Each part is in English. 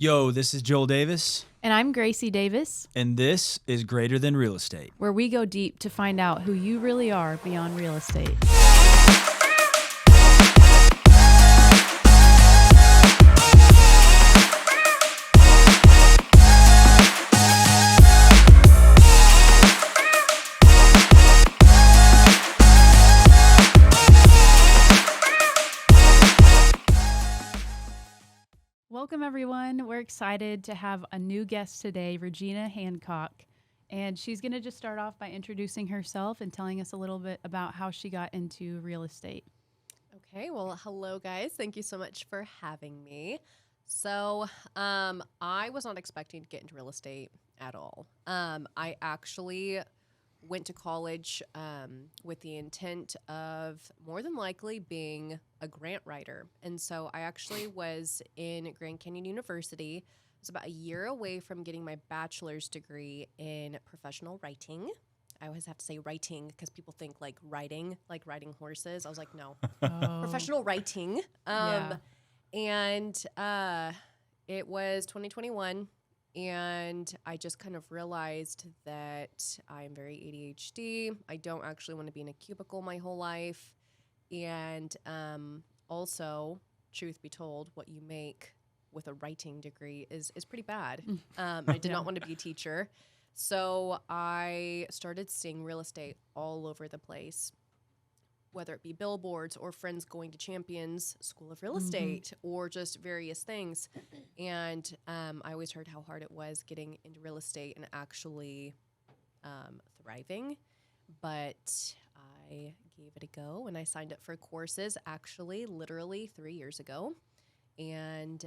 Yo, this is Joel Davis, And I'm Gracie Davis, and this is Greater Than Real Estate. where we go deep to find out who you really are beyond real estate. Welcome, everyone. We're excited to have a new guest today, Regina Hancock. And she's going to just start off by introducing herself and telling us a little bit about how she got into real estate. Okay, well, hello, guys. Thank you so much for having me. So, I was not expecting to get into real estate at all. I actually went to college with the intent of more than likely being a grant writer. And so I actually was in Grand Canyon University. I was about a year away from getting my bachelor's degree in professional writing. I always have to say writing because people think like riding horses. I was like, no, professional writing. And it was 2021. And I just kind of realized that I'm very ADHD. I don't actually want to be in a cubicle my whole life. And also, truth be told, what you make with a writing degree is pretty bad. I did not want to be a teacher. So I started seeing real estate all over the place, whether it be billboards or friends going to Champions School of Real Estate or just various things. And I always heard how hard it was getting into real estate and actually thriving. But I gave it a go and I signed up for courses actually literally 3 years ago. And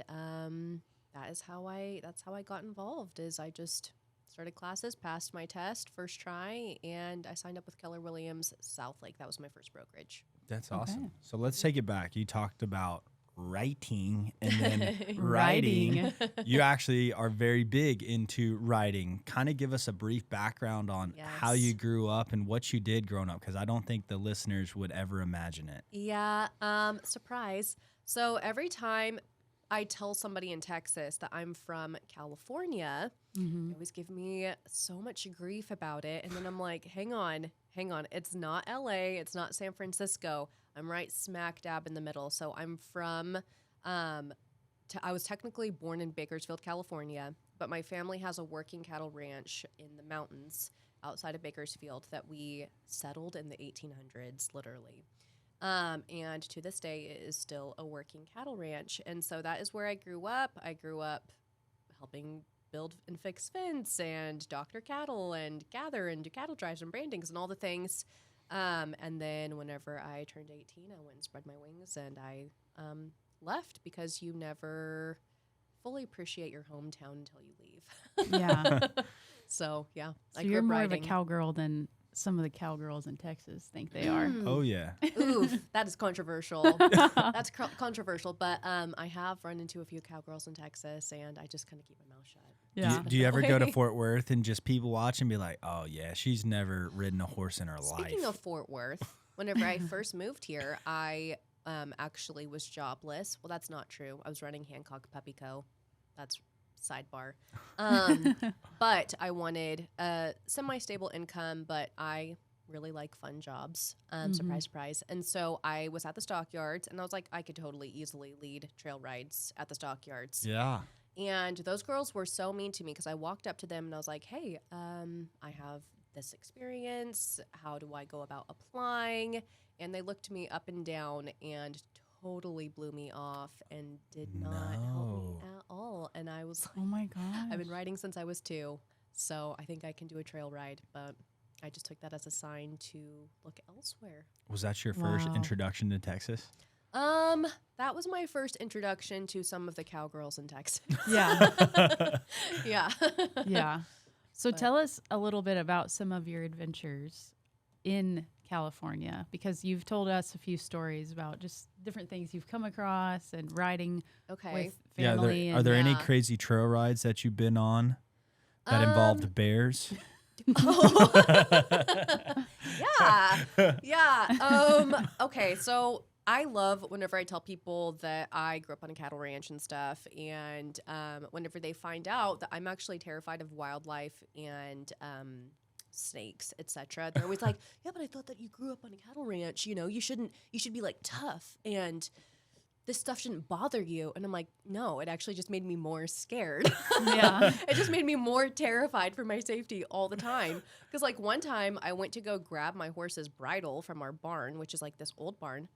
that's how I got involved. Is I just started classes, passed my test first try, and I signed up with Keller Williams Southlake. That was my first brokerage. That's awesome. So let's take it back. You talked about writing and then Writing. You actually are very big into writing. Kind of give us a brief background on how you grew up and what you did growing up, because I don't think the listeners would ever imagine it. Yeah, surprise. So every time I tell somebody in Texas that I'm from California, they always give me so much grief about it. And then I'm like, hang on. It's not LA. It's not San Francisco. I'm right smack dab in the middle. So I'm from, I was technically born in Bakersfield, California, but my family has a working cattle ranch in the mountains outside of Bakersfield that we settled in the 1800s, literally. And to this day, it is still a working cattle ranch. And so that is where I grew up. I grew up helping build and fix fence and doctor cattle and gather and do cattle drives and brandings and all the things. And then whenever I turned 18, I went and spread my wings and I left because you never fully appreciate your hometown until you leave. Yeah. So, yeah. So you're more of a cowgirl than some of the cowgirls in Texas think they are. Oh, yeah. Oof, that is controversial. That's controversial, but I have run into a few cowgirls in Texas, and I just kind of keep my mouth shut. Yeah. Do you ever go to Fort Worth and just people watch and be like, oh, yeah, she's never ridden a horse in her life? Speaking of Fort Worth, whenever I first moved here, I actually was jobless. Well, that's not true. I was running Hancock Puppy Co. That's sidebar. But I wanted a semi-stable income, but I really like fun jobs. Surprise, surprise. And so I was at the stockyards, and I was like, I could totally easily lead trail rides at the stockyards. Yeah. And those girls were so mean to me because I walked up to them and I was like, hey, I have this experience. How do I go about applying? And they looked me up and down and totally blew me off and did not help me at all. And I was like, Oh my gosh. I've been riding since I was 2, so I think I can do a trail ride, but I just took that as a sign to look elsewhere. Was that your first introduction to Texas? That was my first introduction to some of the cowgirls in Texas. Yeah. Yeah. Yeah. So tell us a little bit about some of your adventures in California, because you've told us a few stories about just different things you've come across and riding with family. Are there any crazy trail rides that you've been on that involved bears? Yeah. Okay, so I love whenever I tell people that I grew up on a cattle ranch and stuff, and whenever they find out that I'm actually terrified of wildlife and snakes, etc. They're always like, "Yeah, but I thought that you grew up on a cattle ranch. You know, you should be like tough and this stuff shouldn't bother you." And I'm like, no, it actually just made me more scared. Yeah. It just made me more terrified for my safety all the time. Because like one time I went to go grab my horse's bridle from our barn, which is like this old barn.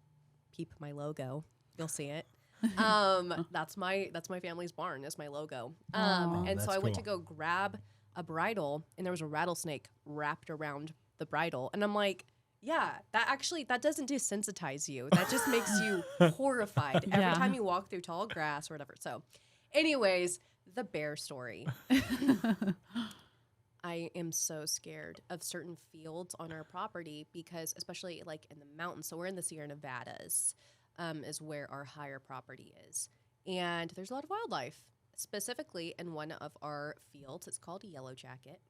Peep my logo. You'll see it. That's my family's barn is my logo. And so I went to go grab a bridle and there was a rattlesnake wrapped around the bridle. And I'm like, yeah, that doesn't desensitize you. That just makes you horrified every time you walk through tall grass or whatever. So anyways, the bear story. I am so scared of certain fields on our property because especially like in the mountains. So we're in the Sierra Nevadas is where our higher property is. And there's a lot of wildlife, specifically in one of our fields. It's called Yellow Jacket.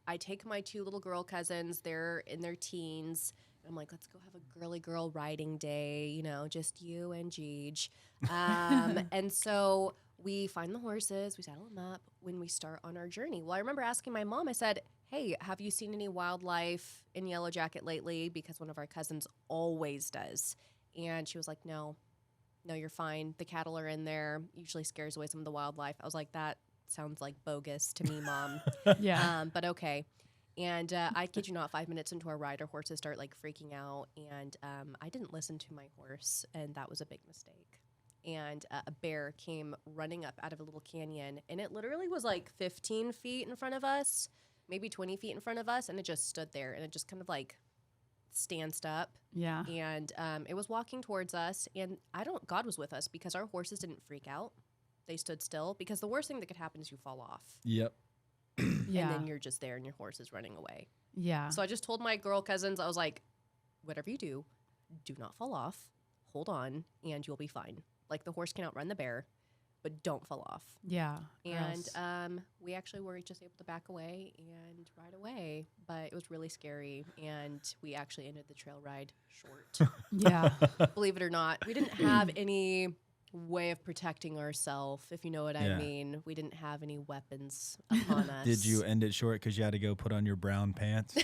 I take my 2 little girl cousins. They're in their teens. And I'm like, let's go have a girly girl riding day, you know, just you and Jeej. And so we find the horses, we saddle them up when we start on our journey. Well, I remember asking my mom, I said, hey, have you seen any wildlife in Yellow Jacket lately? Because one of our cousins always does. And she was like, no, you're fine. The cattle are in there. Usually scares away some of the wildlife. I was like, that sounds like bogus to me, Mom. Yeah. But okay. And I kid you not, 5 minutes into our ride, our horses start like freaking out. And I didn't listen to my horse, and that was a big mistake. And a bear came running up out of a little canyon, and it literally was like 15 feet in front of us, maybe 20 feet in front of us, and it just stood there, and it just kind of like stanced up. Yeah. And it was walking towards us, and God was with us because our horses didn't freak out. They stood still because the worst thing that could happen is you fall off. Yep. Yeah. And then you're just there and your horse is running away. Yeah. So I just told my girl cousins, I was like, whatever you do not fall off, hold on, and you'll be fine. Like the horse can outrun the bear, but don't fall off. Yeah. And we actually were just able to back away and ride away, but it was really scary. And we actually ended the trail ride short. Yeah. Believe it or not, we didn't have any way of protecting ourselves, if you know what I mean. We didn't have any weapons upon us. Did you end it short because you had to go put on your brown pants?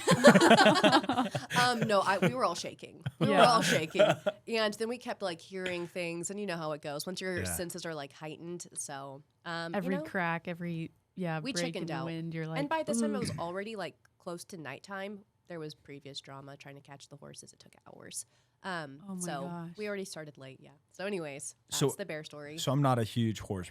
No, we were all shaking. We were all shaking. And then we kept like hearing things, and you know how it goes once your senses are like heightened. So every crack, we break chickened in the out. wind, you're like, and by this time it was already like close to nighttime. There was previous drama trying to catch the horses. It took hours. oh my so gosh. we already started late. Yeah. So anyways, that's the bear story. So I'm not a huge horse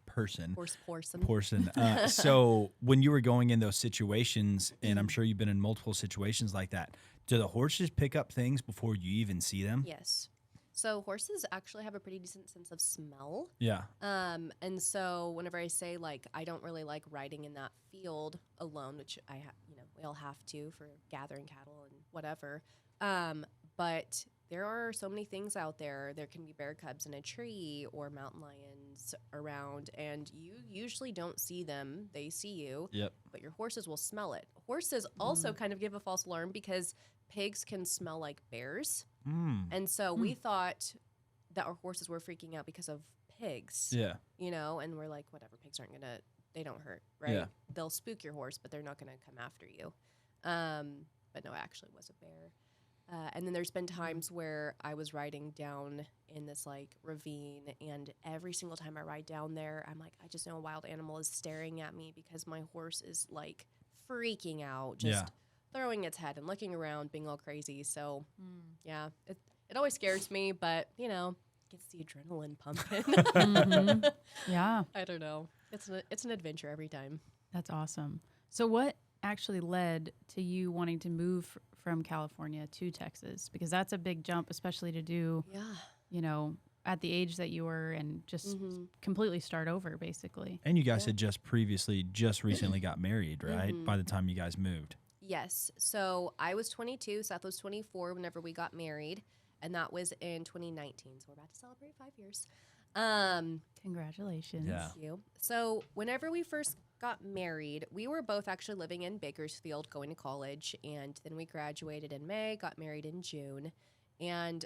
person. Horse Portion. So when you were going in those situations, and I'm sure you've been in multiple situations like that, do the horses pick up things before you even see them? Yes. So horses actually have a pretty decent sense of smell. Yeah. And so whenever I say like I don't really like riding in that field alone, which we all have to for gathering cattle and whatever. But there are so many things out there. There can be bear cubs in a tree or mountain lions around, and you usually don't see them. They see you. Yep. But your horses will smell it. Horses also kind of give a false alarm because pigs can smell like bears. And so we thought that our horses were freaking out because of pigs. Yeah. You know, and we're like, whatever, pigs they don't hurt, right? Yeah. They'll spook your horse, but they're not going to come after you. But no, it actually was a bear. And then there's been times where I was riding down in this like ravine, and every single time I ride down there, I'm like, I just know a wild animal is staring at me because my horse is like freaking out, just throwing its head and looking around, being all crazy. So yeah, it always scares me, but you know, gets the adrenaline pumping. Yeah. I don't know. It's an adventure every time. That's awesome. So what actually led to you wanting to move from California to Texas? Because that's a big jump, especially to do, you know, at the age that you were, and just completely start over, basically. And you guys had just recently got married, right? By the time you guys moved. Yes. So I was 22, Seth was 24 whenever we got married, and that was in 2019. So we're about to celebrate 5 years. Congratulations. Yeah. Thank you. So whenever we first got married, we were both actually living in Bakersfield, going to college, and then we graduated in May, got married in June. And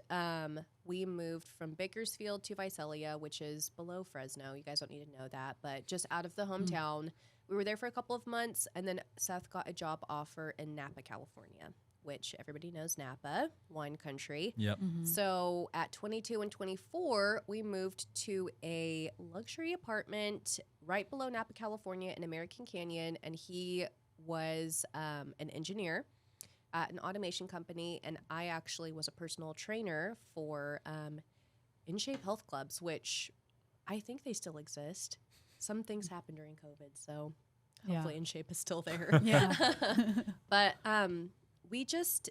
we moved from Bakersfield to Visalia, which is below Fresno. You guys don't need to know that, but just out of the hometown. We were there for a couple of months, and then Seth got a job offer in Napa, California, which everybody knows Napa, wine country. Yep. So at 22 and 24, we moved to a luxury apartment right below Napa, California in American Canyon, and he was an engineer at an automation company, and I actually was a personal trainer for In Shape Health Clubs, which I think they still exist. Some things happened during COVID, so hopefully In Shape is still there. Yeah. But we just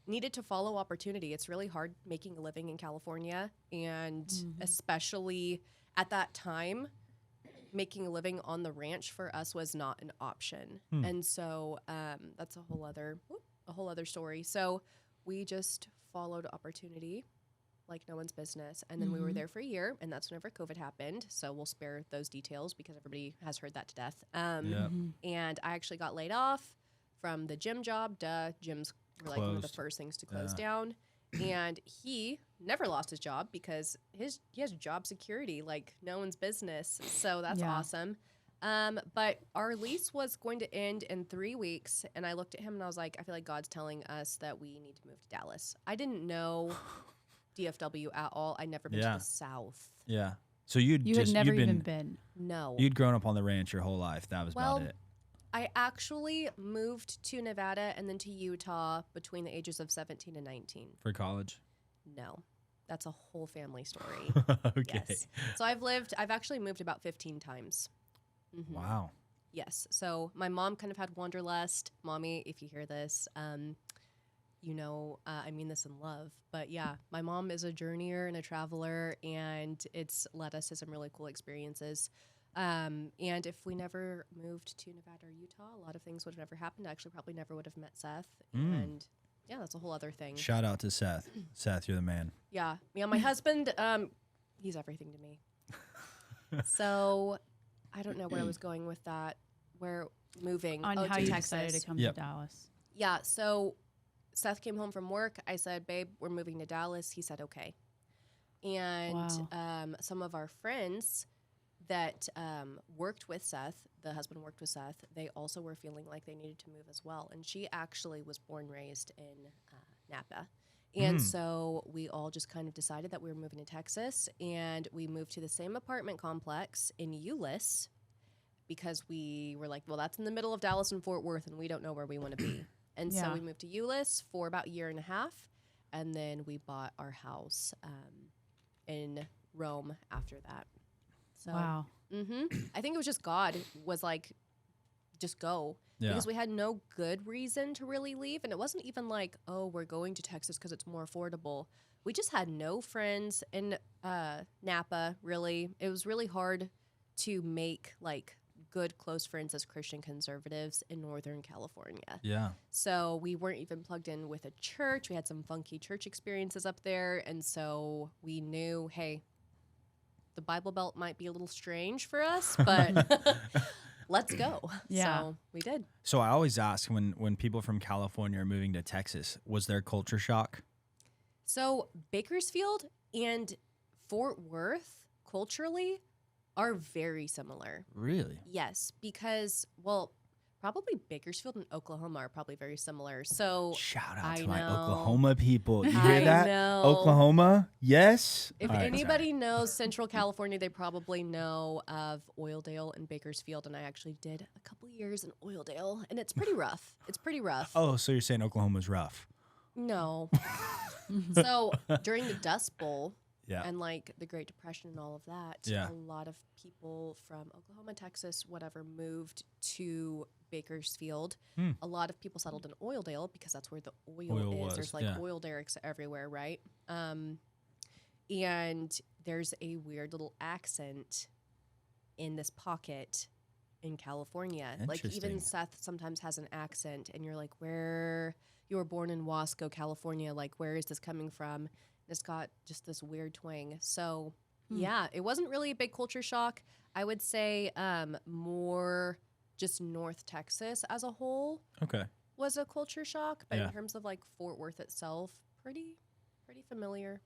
needed to follow opportunity. It's really hard making a living in California, and especially at that time, making a living on the ranch for us was not an option. And so that's a whole other story. So we just followed opportunity like no one's business. And then we were there for a year, and that's whenever COVID happened. So we'll spare those details because everybody has heard that to death. And I actually got laid off from the gym job. Gyms were like one of the first things to close down. And he never lost his job because he has job security like no one's business. So that's awesome. But our lease was going to end in 3 weeks. And I looked at him and I was like, I feel like God's telling us that we need to move to Dallas. I didn't know DFW at all. I'd never been to the South. Yeah. So you had never even been. No. You'd grown up on the ranch your whole life. That was about it. I actually moved to Nevada and then to Utah between the ages of 17 and 19. For college? No. That's a whole family story. Okay. Yes. So I've actually moved about 15 times. Wow. Yes. So my mom kind of had wanderlust. Mommy, if you hear this, you know, I mean this in love. But yeah, my mom is a journeyer and a traveler, and it's led us to some really cool experiences. And if we never moved to Nevada or Utah, a lot of things would have never happened. I actually probably never would have met Seth. And yeah, that's a whole other thing. Shout out to Seth. Seth, you're the man. Yeah. Yeah, my husband, he's everything to me. So I don't know where I was going with that. Where moving On how to you Texas. decided to come to Dallas. Yeah, so Seth came home from work. I said, babe, we're moving to Dallas. He said, okay. And some of our friends that worked with Seth, the husband worked with Seth, they also were feeling like they needed to move as well. And she actually was born, raised in Napa. And so we all just kind of decided that we were moving to Texas, and we moved to the same apartment complex in Euless because we were like, well, that's in the middle of Dallas and Fort Worth, and we don't know where we want to be. And so we moved to Euless for about a year and a half, and then we bought our house in Rome after that. So, wow. I think it was just God was like, just go. Yeah. Because we had no good reason to really leave. And it wasn't even like, oh, we're going to Texas because it's more affordable. We just had no friends in Napa, really. It was really hard to make like good close friends as Christian conservatives in Northern California. Yeah. So we weren't even plugged in with a church. We had some funky church experiences up there. And so we knew, hey, the Bible Belt might be a little strange for us, but let's go. Yeah. So we did. So I always ask when people from California are moving to Texas, was there culture shock? So Bakersfield and Fort Worth culturally are very similar. Really? Yes, because, well, probably Bakersfield and Oklahoma are probably very similar. So Shout out I to my know. Oklahoma people. You I hear that? know. Oklahoma? Yes? If All right, anybody knows Central California, they probably know of Oildale and Bakersfield. And I actually did a couple years in Oildale, and it's pretty rough. It's pretty rough. Oh, so you're saying Oklahoma's rough? No. So during the Dust Bowl, Yeah. and like the Great Depression and all of that, Yeah. a lot of people from Oklahoma, Texas, whatever, moved to Bakersfield. A lot of people settled in Oildale because that's where the oil is. was, There's like oil derricks everywhere, right? And there's a weird little accent in this pocket in California. Like even Interesting. Seth sometimes has an accent, and you're like, where you were born in Wasco, California, like where is this coming from? It's got just this weird twang. So yeah, it wasn't really a big culture shock. I would say more just North Texas as a whole Okay. was a culture shock, but Yeah. in terms of like Fort Worth itself, pretty pretty familiar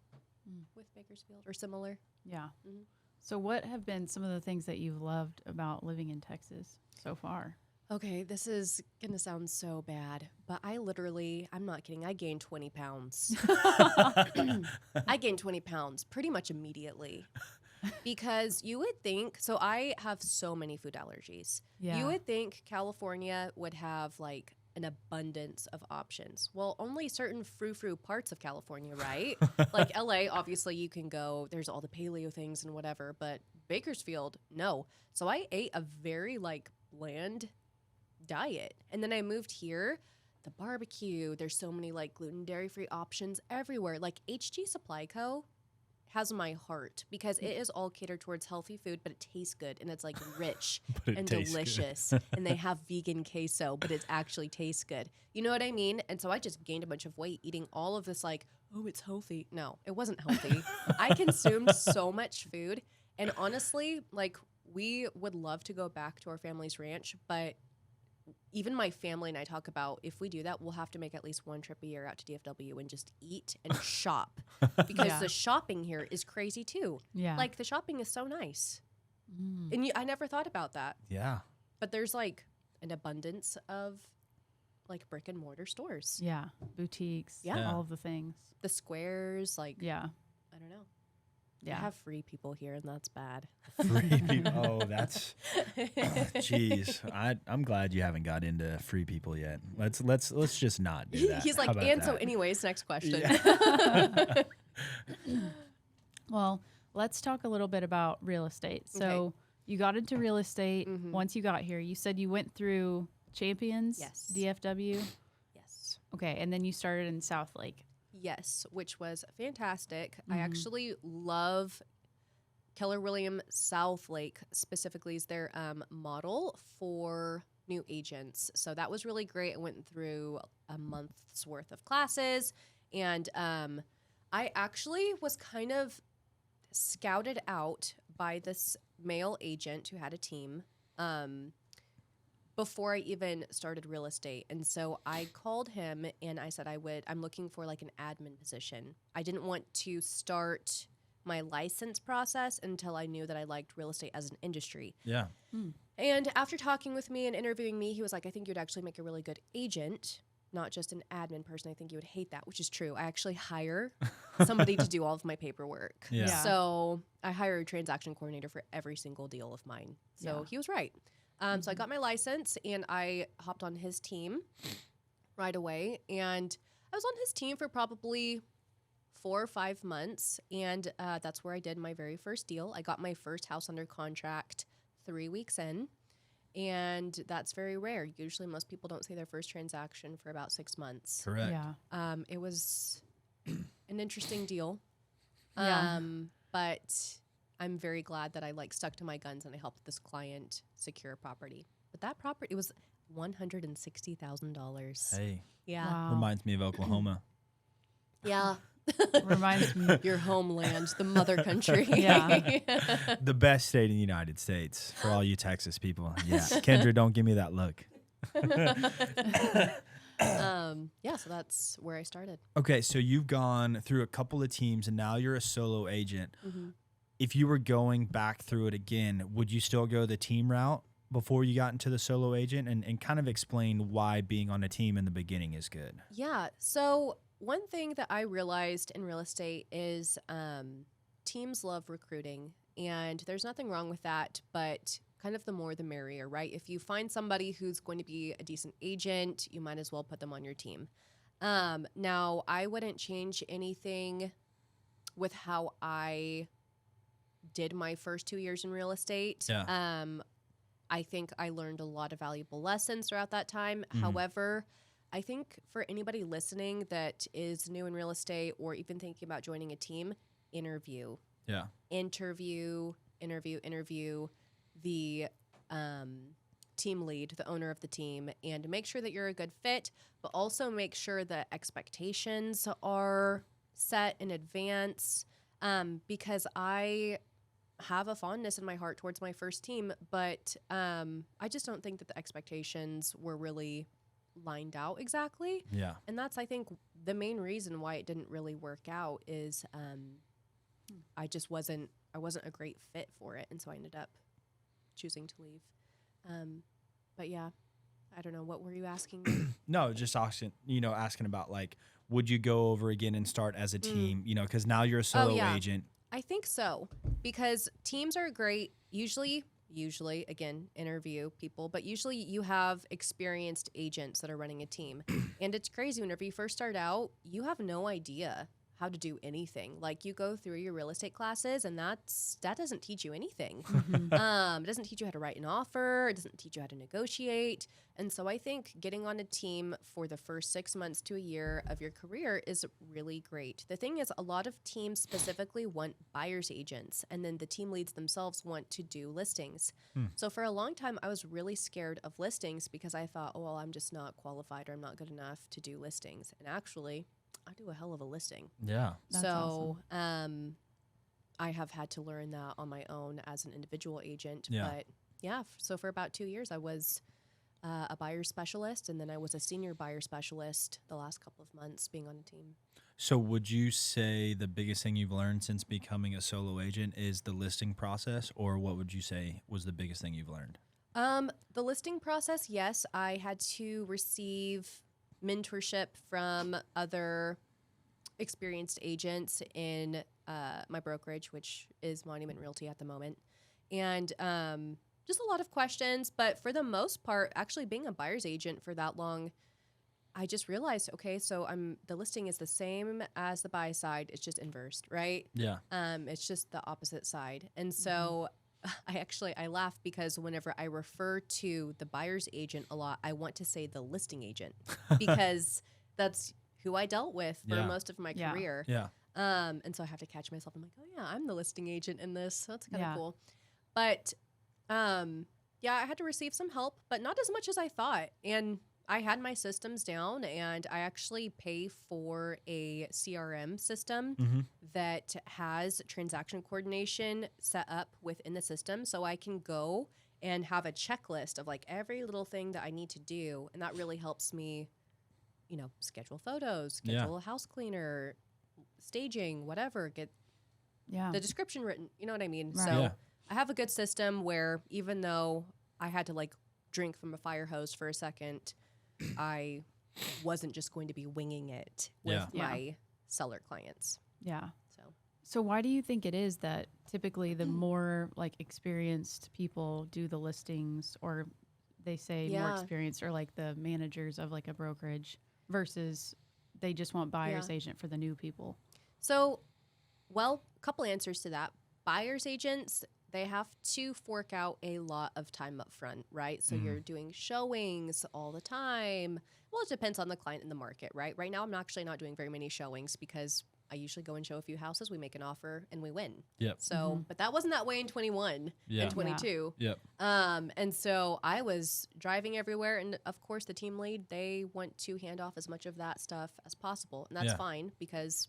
with Bakersfield or similar. Yeah. Mhm. So what have been some of the things that you've loved about living in Texas so far? Okay, this is going to sound so bad, but I'm not kidding, I gained 20 pounds. I gained 20 pounds pretty much immediately. Because you would think, so I have so many food allergies. Yeah. You would think California would have like an abundance of options. Well, only certain frou-frou parts of California, right? Like LA, obviously you can go, there's all the paleo things and whatever, but Bakersfield, no. So I ate a very like bland diet. And then I moved here, the barbecue, there's so many like gluten dairy-free options everywhere. Like HG Supply Co. has my heart because it is all catered towards healthy food, but it tastes good and it's like rich and delicious. And they have vegan queso, but it actually tastes good. You know what I mean? And so I just gained a bunch of weight eating all of this like, oh, it's healthy. No, it wasn't healthy. I consumed so much food. And honestly, like we would love to go back to our family's ranch, but even my family and I talk about if we do that, we'll have to make at least one trip a year out to DFW and just eat and shop because the shopping here is crazy too. Yeah. Like the shopping is so nice. And I never thought about that. Yeah. But there's like an abundance of like brick and mortar stores. Yeah. Boutiques. Yeah. All of the things. The squares, like, Yeah. I don't know. Yeah. I have free people here and that's bad. Free people. Oh, that's jeez. I'm glad you haven't got into free people yet. Let's just not do that. He's like, How about and so that? anyways, next question. Yeah. Well, let's talk a little bit about real estate. So Okay. you got into real estate Mhm. once you got here. You said you went through Champions, Yes. DFW. Yes. Okay, and then you started in South Lake. Yes, which was fantastic. I Mhm. actually love Keller Williams South Lake specifically is their model for new agents. So that was really great. I went through a month's worth of classes, and I actually was kind of scouted out by this male agent who had a team before I even started real estate. And so I called him and I said I'm looking for like an admin position. I didn't want to start my license process until I knew that I liked real estate as an industry. Yeah. And after talking with me and interviewing me, he was like, I think you'd actually make a really good agent, not just an admin person. I think you would hate that, which is true. I actually hire somebody to do all of my paperwork. Yeah. Yeah. So I hire a transaction coordinator for every single deal of mine. So Yeah. he was right. So I got my license and I hopped on his team right away. And I was on his team for probably 4 or 5 months. And that's where I did my very first deal. I got my first house under contract 3 weeks in. And that's very rare. Usually most people don't see their first transaction for about 6 months. Correct. Yeah. It was an interesting deal. Yeah. But I'm very glad that I like stuck to my guns and I helped this client secure a property. But that property, it was $160,000. Hey, Yeah. Wow. reminds me of Oklahoma. Yeah. Reminds me. Your homeland, the mother country. Yeah. The best state in the United States for all you Texas people. Yeah. Kendra, don't give me that look. Yeah, so that's where I started. Okay, so you've gone through a couple of teams and now you're a solo agent. Mhm. If you were going back through it again, would you still go the team route before you got into the solo agent and kind of explain why being on a team in the beginning is good? Yeah. So one thing that I realized in real estate is teams love recruiting, and there's nothing wrong with that, but kind of the more the merrier, right? If you find somebody who's going to be a decent agent, you might as well put them on your team. Now, I wouldn't change anything with how I did my first 2 years in real estate. Yeah. I think I learned a lot of valuable lessons throughout that time. Mhm. However, I think for anybody listening that is new in real estate or even thinking about joining a team, interview Yeah. the team lead, the owner of the team, and make sure that you're a good fit, but also make sure that expectations are set in advance, because I have a fondness in my heart towards my first team, but I just don't think that the expectations were really lined out exactly. Yeah. And that's, I think, the main reason why it didn't really work out is I wasn't a great fit for it. And so I ended up choosing to leave. But yeah, I don't know. What were you asking me? No, just asking about like, would you go over again and start as a team, because now you're a solo agent. I think so, because teams are great. Usually, again, interview people, but usually you have experienced agents that are running a team. And it's crazy. Whenever you first start out, you have no idea how to do anything. Like, you go through your real estate classes, and that doesn't teach you anything. It doesn't teach you how to write an offer. It doesn't teach you how to negotiate. And so I think getting on a team for the first 6 months to a year of your career is really great. The thing is, a lot of teams specifically want buyer's agents, and then the team leads themselves want to do listings. So for a long time, I was really scared of listings because I thought, oh, well, I'm just not qualified or I'm not good enough to do listings. And actually, I do a hell of a listing. Yeah. That's so awesome. I have had to learn that on my own as an individual agent. Yeah. But yeah, so for about 2 years, I was a buyer specialist, and then I was a senior buyer specialist the last couple of months being on a team. So would you say the biggest thing you've learned since becoming a solo agent is the listing process, or what would you say was the biggest thing you've learned? The listing process, yes, I had to receive mentorship from other experienced agents in my brokerage, which is Monument Realty at the moment. And just a lot of questions. But for the most part, actually being a buyer's agent for that long, I just realized, okay, so the listing is the same as the buy side. It's just inversed, right? Yeah. It's just the opposite side. And so I laugh because whenever I refer to the buyer's agent a lot, I want to say the listing agent because that's who I dealt with for most of my career. Yeah. And so I have to catch myself. I'm like, oh yeah, I'm the listing agent in this. So that's kind of cool. But I had to receive some help, but not as much as I thought. And I had my systems down, and I actually pay for a CRM system that has transaction coordination set up within the system. So I can go and have a checklist of like every little thing that I need to do. And that really helps me, schedule photos, schedule a house cleaner, staging, whatever, get the description written. You know what I mean? Right. So I have a good system where even though I had to like drink from a fire hose for a second, I wasn't just going to be winging it with my seller clients. Yeah. So why do you think it is that typically the more like experienced people do the listings, or they say more experienced, or like the managers of like a brokerage versus they just want buyer's agent for the new people? So, well, a couple answers to that. Buyer's agents, they have to fork out a lot of time up front, right? So you're doing showings all the time. Well, it depends on the client and the market, right? Right now, I'm actually not doing very many showings because I usually go and show a few houses. We make an offer and we win. Yep. So, but that wasn't that way in 21 and 22. Yep. And so I was driving everywhere. And of course, the team lead, they want to hand off as much of that stuff as possible. And that's fine because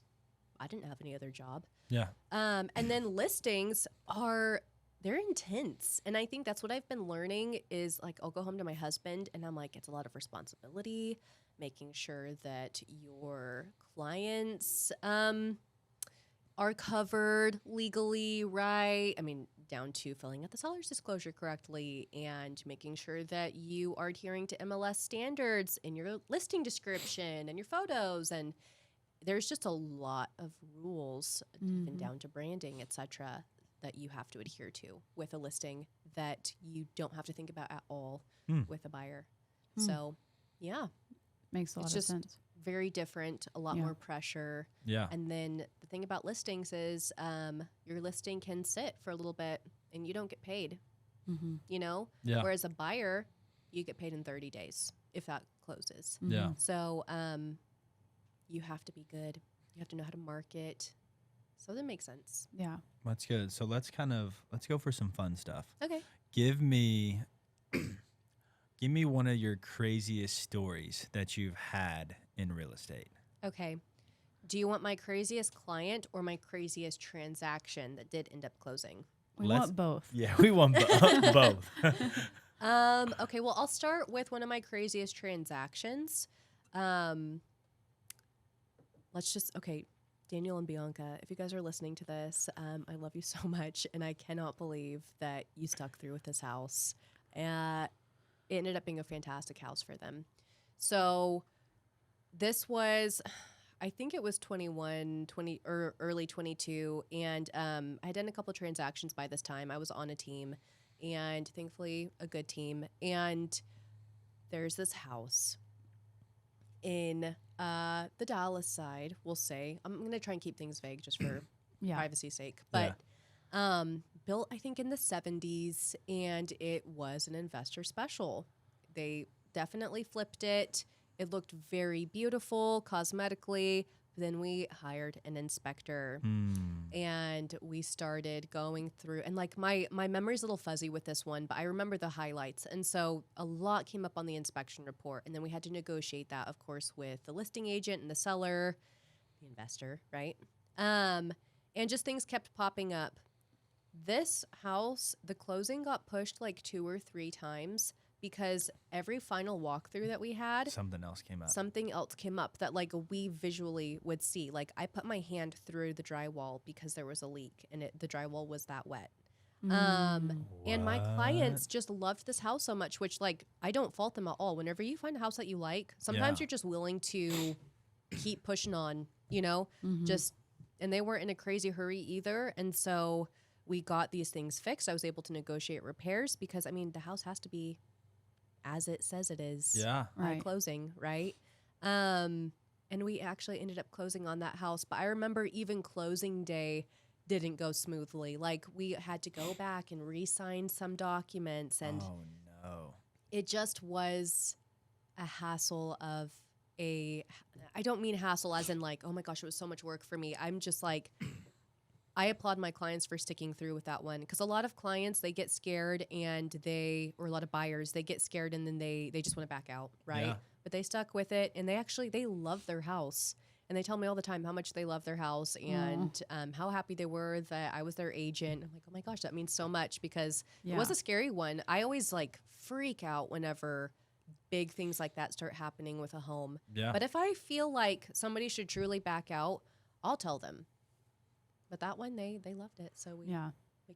I didn't have any other job. Yeah. And then listings they're intense. And I think that's what I've been learning is like, I'll go home to my husband and I'm like, it's a lot of responsibility, making sure that your clients are covered legally, right? I mean, down to filling out the seller's disclosure correctly and making sure that you are adhering to MLS standards in your listing description and your photos. And there's just a lot of rules, even down to branding, etc., that you have to adhere to with a listing that you don't have to think about at all with a buyer. So, Makes a lot of sense. Very different, a lot more pressure. Yeah. And then the thing about listings is your listing can sit for a little bit and you don't get paid, Yeah. Whereas a buyer, you get paid in 30 days if that closes. Yeah. So you have to be good. You have to know how to market. So that makes sense. Yeah. That's good. So let's go for some fun stuff. Okay. Give me one of your craziest stories that you've had in real estate. Okay. Do you want my craziest client or my craziest transaction that did end up closing? We want both. Yeah, we want both. Okay, well, I'll start with one of my craziest transactions. Okay, Daniel and Bianca, if you guys are listening to this, I love you so much, and I cannot believe that you stuck through with this house. It ended up being a fantastic house for them. So this was, I think it was 20 or early 22, and I had done a couple transactions by this time. I was on a team, and thankfully a good team. And there's this house in the Dallas side, we'll say. I'm going to try and keep things vague just for privacy's sake. But built, I think, in the 70s, and it was an investor special. They definitely flipped it. It looked very beautiful cosmetically. Then we hired an inspector and we started going through, and like my memory's a little fuzzy with this one, but I remember the highlights. And so a lot came up on the inspection report, and then we had to negotiate that, of course, with the listing agent and the seller, the investor, right? And just things kept popping up. This house, the closing got pushed like 2 or 3 times because every final walkthrough that we had, something else came up that like we visually would see. Like I put my hand through the drywall because there was a leak, and the drywall was that wet. And my clients just loved this house so much, which like I don't fault them at all. Whenever you find a house that you like, sometimes you're just willing to keep pushing on, you know, and they weren't in a crazy hurry either. And so we got these things fixed. I was able to negotiate repairs because I mean, the house has to be as it says it is by closing, right? And we actually ended up closing on that house. But I remember even closing day didn't go smoothly. Like we had to go back and re-sign some documents, and it just was a hassle of I don't mean hassle as in like, oh my gosh, it was so much work for me. I'm just like, I applaud my clients for sticking through with that one, because a lot of clients, they get scared or a lot of buyers, they get scared and then they just want to back out, right? Yeah. But they stuck with it, and they love their house. And they tell me all the time how much they love their house and how happy they were that I was their agent. I'm like, oh my gosh, that means so much, because it was a scary one. I always like freak out whenever big things like that start happening with a home. Yeah. But if I feel like somebody should truly back out, I'll tell them. But that one, they loved it, so we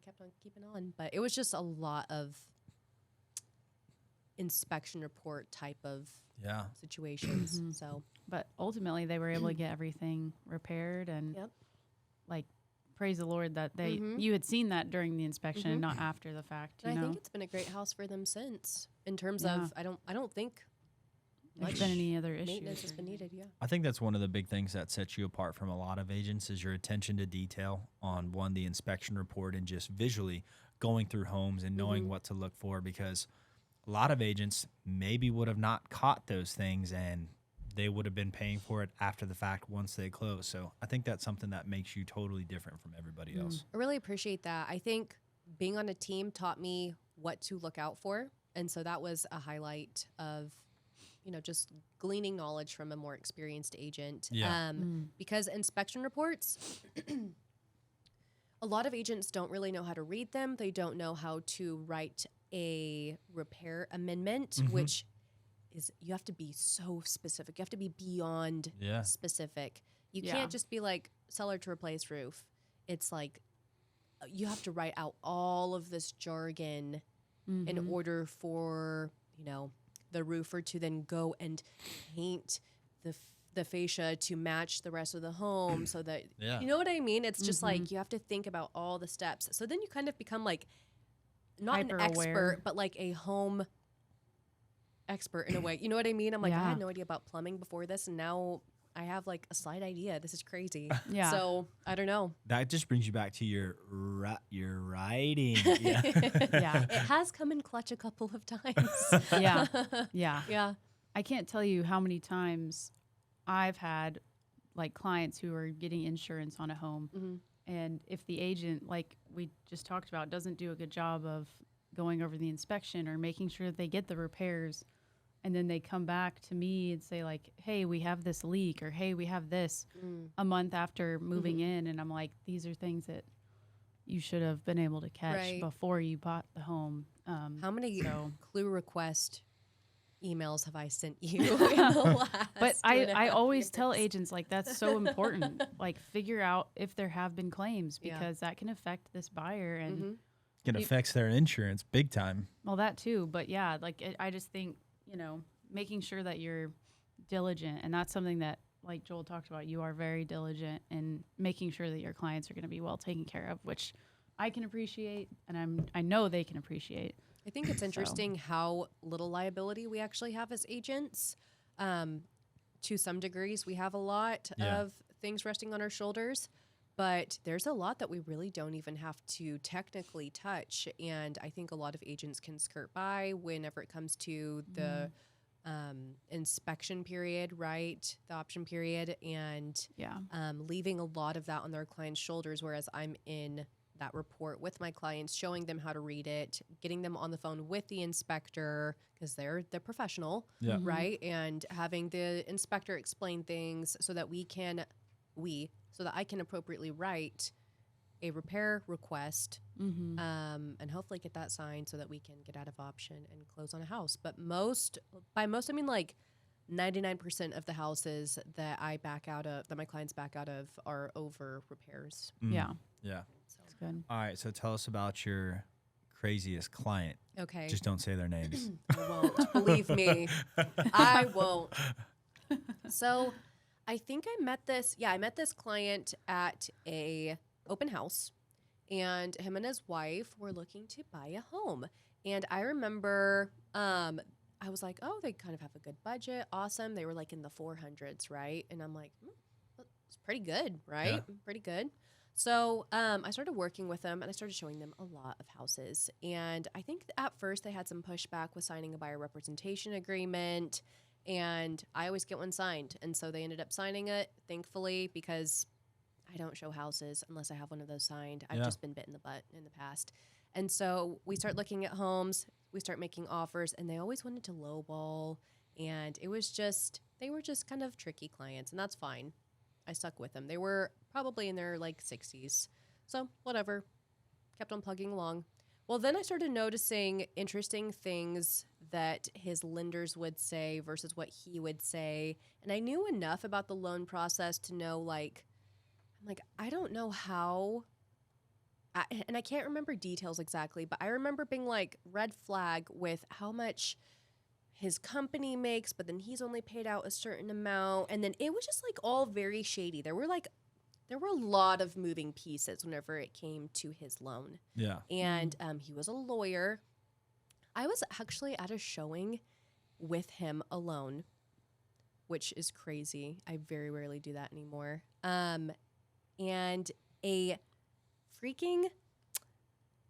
kept on keeping on. But it was just a lot of inspection report type of situations. So, but ultimately, they were able to get everything repaired, and like praise the Lord that you had seen that during the inspection and not after the fact. And I think it's been a great house for them since. In terms of, I don't think there's been any other issues. Maintenance has been needed, I think that's one of the big things that sets you apart from a lot of agents is your attention to detail on the inspection report and just visually going through homes and knowing what to look for, because a lot of agents maybe would have not caught those things and they would have been paying for it after the fact once they close. So I think that's something that makes you totally different from everybody else. I really appreciate that. I think being on a team taught me what to look out for. And so that was a highlight of, just gleaning knowledge from a more experienced agent. Because inspection reports, a lot of agents don't really know how to read them. They don't know how to write a repair amendment, which is, you have to be so specific. You have to be beyond specific. You can't just be like, seller to replace roof. It's like, you have to write out all of this jargon in order for, the roofer to then go and paint the fascia to match the rest of the home, so that, you know what I mean? It's just like, you have to think about all the steps. So then you kind of become like, not an expert, but like a home expert in a way. You know what I mean? I'm like, I had no idea about plumbing before this, and now I have like a slight idea. This is crazy. So I don't know. That just brings you back to your writing. It has come in clutch a couple of times. Yeah. I can't tell you how many times I've had like clients who are getting insurance on a home, and if the agent, like we just talked about, doesn't do a good job of going over the inspection or making sure that they get the repairs, and then they come back to me and say like, hey, we have this leak, or hey, we have this a month after moving in. And I'm like, these are things that you should have been able to catch before you bought the home. How many So- clue request emails have I sent you in the last But I 2.5 always tell years? agents like that's so important. Like figure out if there have been claims Yeah. because that can affect this buyer and Mhm. It affects their insurance big time. well that too. But yeah, like I just think making sure that you're diligent, and that's something that like Joel talked about. You are very diligent in making sure that your clients are going to be well taken care of, which I can appreciate, and I know they can appreciate. I think it's interesting how little liability we actually have as agents. To some degrees, we have a lot Yeah. of things resting on our shoulders, but there's a lot that we really don't even have to technically touch. And I think a lot of agents can skirt by whenever it comes to the inspection period, right? The option period, and Yeah. leaving a lot of that on their clients' shoulders, whereas I'm in that report with my clients, showing them how to read it, getting them on the phone with the inspector because they're the professional, Yeah. right? And having the inspector explain things so that so that I can appropriately write a repair request Mm-hmm. and hopefully get that signed so that we can get out of option and close on a house. But by most, I mean like 99% of the houses that my clients back out of are over repairs. Yeah. Yeah. That's good. All right. So tell us about your craziest client. Okay. Just don't say their names. I won't. Believe me. I won't. So I think I met this client at a open house, and him and his wife were looking to buy a home. And I remember I was like, oh, they kind of have a good budget. Awesome. They were like in the 400s, right? And I'm like, it's pretty good, right? Yeah. Pretty good. So I started working with them, and I started showing them a lot of houses. And I think at first they had some pushback with signing a buyer representation agreement, and I always get one signed. And so they ended up signing it, thankfully, because I don't show houses unless I have one of those signed. I've Yeah. just been bit in the butt in the past. And so we start looking at homes, we start making offers, and they always wanted to lowball. And they were just kind of tricky clients, and that's fine. I stuck with them. They were probably in their like 60s. So whatever, kept on plugging along. Well, then I started noticing interesting things that his lenders would say versus what he would say. And I knew enough about the loan process to know I don't know how, and I can't remember details exactly, but I remember being like red flag with how much his company makes, but then he's only paid out a certain amount. And then it was just like all very shady. There were a lot of moving pieces whenever it came to his loan. Yeah. And he was a lawyer. I was actually at a showing with him alone, which is crazy. I very rarely do that anymore. And a freaking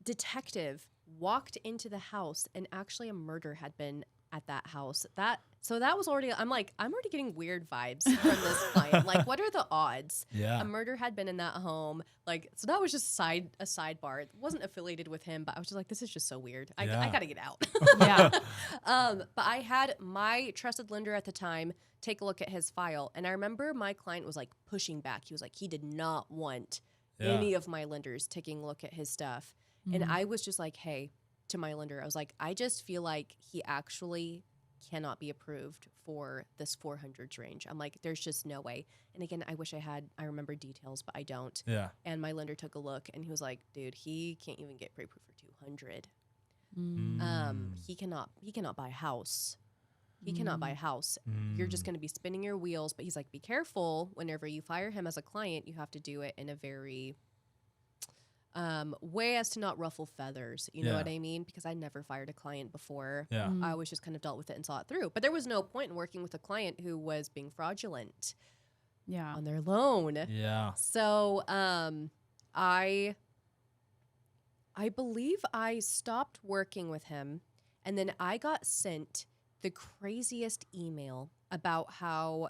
detective walked into the house, and actually a murder had been at that house. So that was already, I'm already getting weird vibes from this client. Like, what are the odds? Yeah. A murder had been in that home. So that was just a sidebar. It wasn't affiliated with him, but I was just like, this is just so weird. I got to get out. Yeah. But I had my trusted lender at the time take a look at his file. And I remember my client was like pushing back. He was like, he did not want any of my lenders taking a look at his stuff. And I was just like, hey, to my lender, I was like, I just feel like he actually cannot be approved for this 400s range. I'm like, there's just no way. And again, I wish I remember details, but I don't. Yeah. And my lender took a look, and he was like, dude, he can't even get pre-approved for 200. He cannot buy a house. He cannot buy a house. You're just going to be spinning your wheels. But he's like, be careful. Whenever you fire him as a client, you have to do it in a very way as to not ruffle feathers. You know what I mean? Because I never fired a client before. Yeah. Mm-hmm. I always just kind of dealt with it and saw it through. But there was no point in working with a client who was being fraudulent Yeah. on their loan. Yeah. So I believe I stopped working with him, and then I got sent the craziest email about how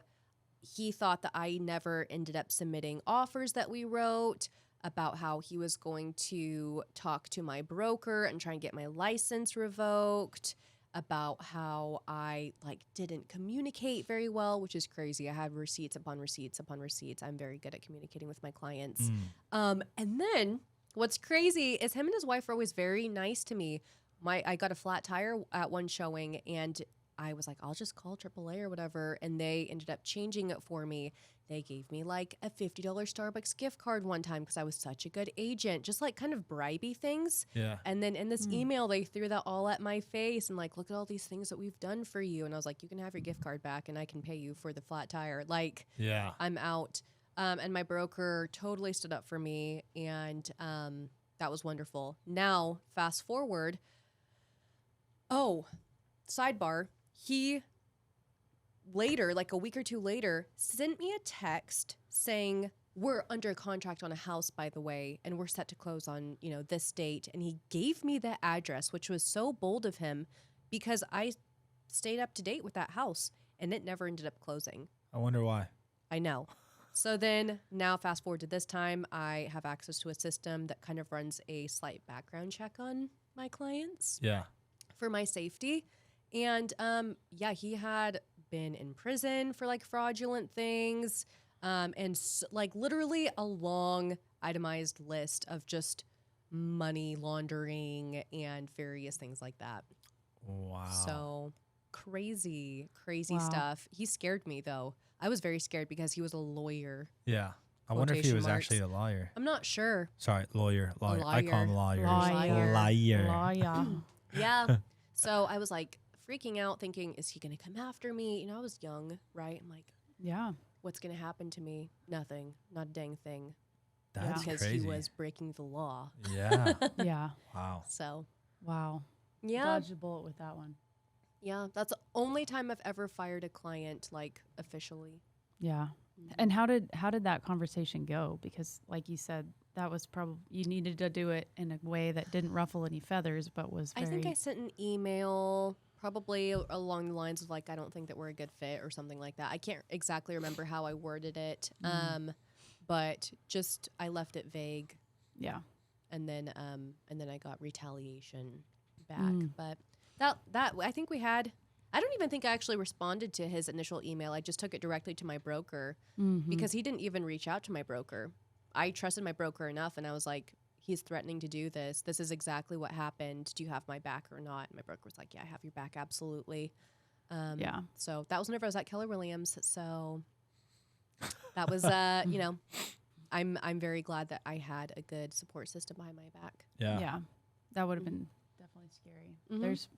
he thought that I never ended up submitting offers that we wrote, about how he was going to talk to my broker and try and get my license revoked, about how I didn't communicate very well, which is crazy. I had receipts upon receipts upon receipts. I'm very good at communicating with my clients. And then what's crazy is him and his wife are always very nice to me, I got a flat tire at one showing, and I was like, I'll just call AAA or whatever, and they ended up changing it for me. They gave me like a $50 Starbucks gift card one time because I was such a good agent, just like kind of bribey things. Yeah. And then in this email, they threw that all at my face and like, look at all these things that we've done for you. And I was like, you can have your gift card back and I can pay you for the flat tire. Like, Yeah. I'm out. And my broker totally stood up for me, and that was wonderful. Now, fast forward. Oh, sidebar. He later, like a week or two later, sent me a text saying, we're under contract on a house, by the way, and we're set to close on, this date. And he gave me the address, which was so bold of him because I stayed up to date with that house and it never ended up closing. I wonder why. I know. So then now fast forward to this time, I have access to a system that kind of runs a slight background check on my clients Yeah. for my safety. And he had been in prison for like fraudulent things, and like literally a long itemized list of just money laundering and various things like that. Wow. So crazy Wow. stuff. He scared me though. I was very scared because he was a lawyer. Yeah. I wonder if he Quotation was marks. actually a lawyer. I'm not sure. Sorry, lawyer. I call them lawyers. Liar. Liar. Yeah. So I was like freaking out thinking, is he going to come after me? I was young, right? I'm like, Yeah. what's going to happen to me? Nothing. Not a dang thing. That's because crazy. he was breaking the law. Yeah. Yeah. Wow. So, Wow. yeah. Dodged a bullet with that one. Yeah. That's the only time I've ever fired a client, like, officially. Yeah. And how did that conversation go? Because like you said, that was probably, you needed to do it in a way that didn't ruffle any feathers, but was very... I think I sent an email probably along the lines of like, I don't think that we're a good fit or something like that. I can't exactly remember how I worded it. But just, I left it vague. Yeah. And then I got retaliation back. But that I think we had, I don't even think I actually responded to his initial email. I just took it directly to my broker because he didn't even reach out to my broker. I trusted my broker enough, and I was like, he's threatening to do this. This is exactly what happened. Do you have my back or not? And my broker was like, yeah, I have your back, absolutely. Yeah. So that was whenever I was at Keller Williams. So that was, I'm very glad that I had a good support system behind my back. Yeah. Yeah. That would have been definitely scary. Mhm. There's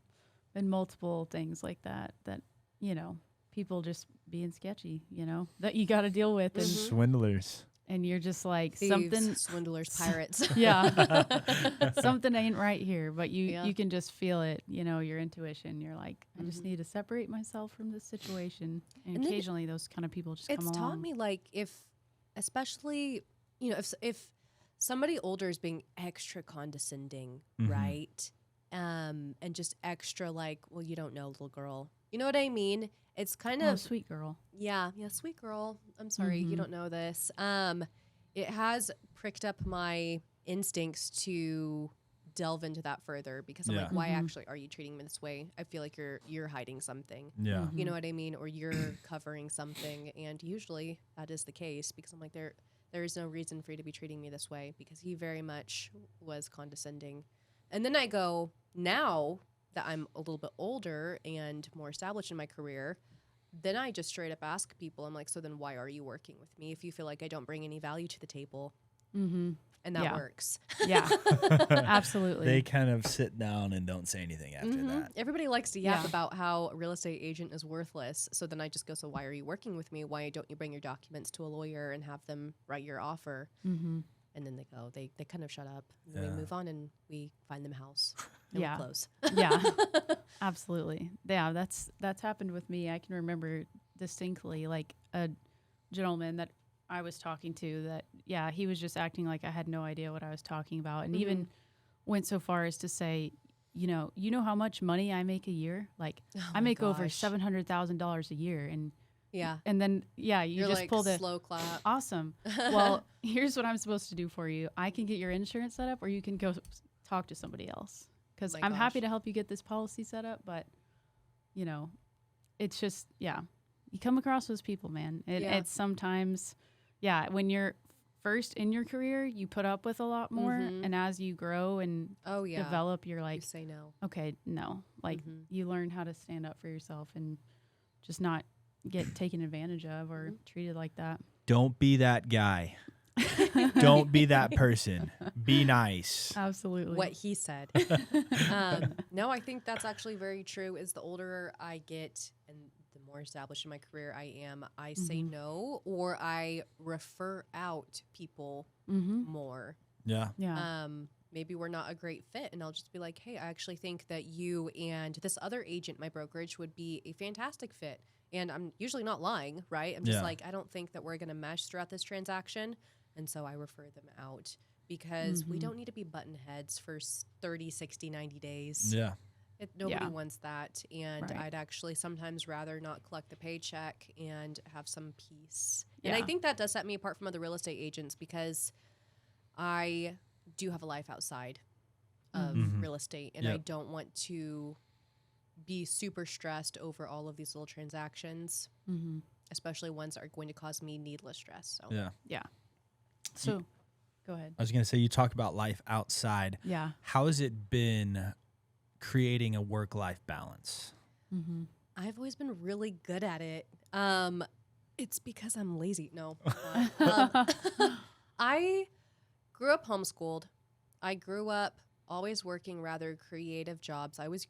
been multiple things like that, people just being sketchy, that you got to deal with. And, Swindlers. and you're just like, Thieves, something, swindlers, pirates. yeah, something ain't right here, but Yeah. you can just feel it, your intuition. You're like, I just need to separate myself from this situation. And then occasionally those kind of people just come It's along. taught me like especially, if somebody older is being extra condescending, right? And just extra like, well, you don't know, little girl. You know what I mean? It's kind Oh, of, sweet girl. yeah, sweet girl. I'm sorry, you don't know this. It has pricked up my instincts to delve into that further because I'm Yeah. like, why actually are you treating me this way? I feel like you're hiding something. Yeah. You know what I mean? Or you're covering something. And usually that is the case because I'm like, there is no reason for you to be treating me this way because he very much was condescending. And then I go, now that I'm a little bit older and more established in my career, then I just straight up ask people, I'm like, so then why are you working with me if you feel like I don't bring any value to the table? Mm-hmm. And that Yeah. works. Yeah, absolutely. They kind of sit down and don't say anything after that. Everybody likes to yap Yeah. about how a real estate agent is worthless. So then I just go, so why are you working with me? Why don't you bring your documents to a lawyer and have them write your offer? Mm-hmm. And then they go, they kind of shut up. And then Yeah. we move on and we find them a house. And Yeah. we close. Yeah, absolutely. Yeah, that's happened with me. I can remember distinctly like a gentleman that I was talking to that, yeah, he was just acting like I had no idea what I was talking about. And even went so far as to say, you know how much money I make a year? Like I make over gosh. $700,000 a year. Yeah. And then, yeah, you You're just like pull the slow clap. awesome. Well, here's what I'm supposed to do for you. I can get your insurance set up or you can go talk to somebody else. Because My I'm happy gosh. to help you get this policy set up, but it's just, yeah, you come across those people, man. Yeah. It's sometimes, yeah, when you're first in your career, you put up with a lot more. Mhm. And as you grow and Oh yeah. develop, you're You like, say no. okay, no. Like Mhm. you learn how to stand up for yourself and just not get taken advantage of or treated like that. Don't be that guy. Don't be that person. Be nice. Absolutely. What he said. No, I think that's actually very true. Is the older I get and the more established in my career I am, I say no or I refer out people more. Yeah. Yeah. Maybe we're not a great fit, and I'll just be like, hey, I actually think that you and this other agent, my brokerage, would be a fantastic fit. And I'm usually not lying, right? I'm just Yeah. like, I don't think that we're going to mesh throughout this transaction. And so I refer them out because we don't need to be button heads for 30, 60, 90 days. Yeah. Nobody Yeah. wants that. And Right. I'd actually sometimes rather not collect the paycheck and have some peace. And I Yeah. think that does set me apart from other real estate agents because I do have a life outside of real estate. And I Yep. don't want to be super stressed over all of these little transactions, especially ones that are going to cause me needless stress. So Yeah. Yeah. So go ahead. I was going to say, you talked about life outside. Yeah. How has it been creating a work-life balance? I've always been really good at it. It's because I'm lazy. No. I grew up homeschooled. I grew up always working rather creative jobs. I was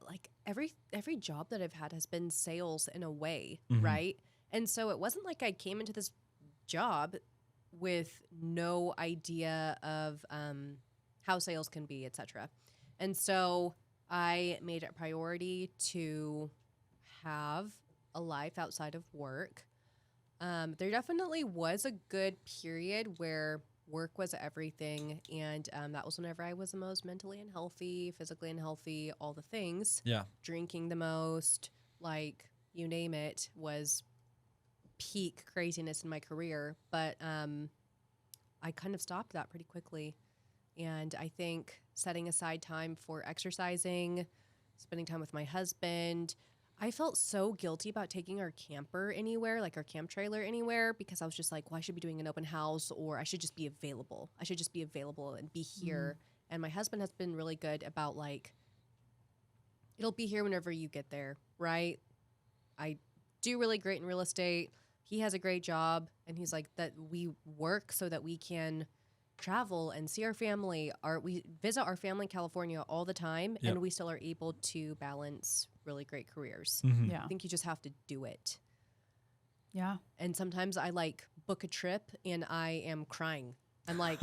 like every job that I've had has been sales in a way, right? And so it wasn't like I came into this job with no idea of how sales can be, etc. And so I made it a priority to have a life outside of work. There definitely was a good period where work was everything, and that was whenever I was the most mentally unhealthy, physically unhealthy, all the things. Yeah. Drinking the most, like you name it, was peak craziness in my career. But I kind of stopped that pretty quickly. And I think setting aside time for exercising, spending time with my husband, I felt so guilty about taking our camper anywhere, like our camp trailer anywhere, because I was just like, well, I should be doing an open house or I should just be available. I should just be available and be here. And my husband has been really good about like, it'll be here whenever you get there, right? I do really great in real estate. He has a great job. And he's like, that we work so that we can travel and see our family. We visit our family in California all the time, Yep. and we still are able to balance really great careers. Yeah. I think you just have to do it. Yeah. And sometimes I like book a trip and I am crying. I'm like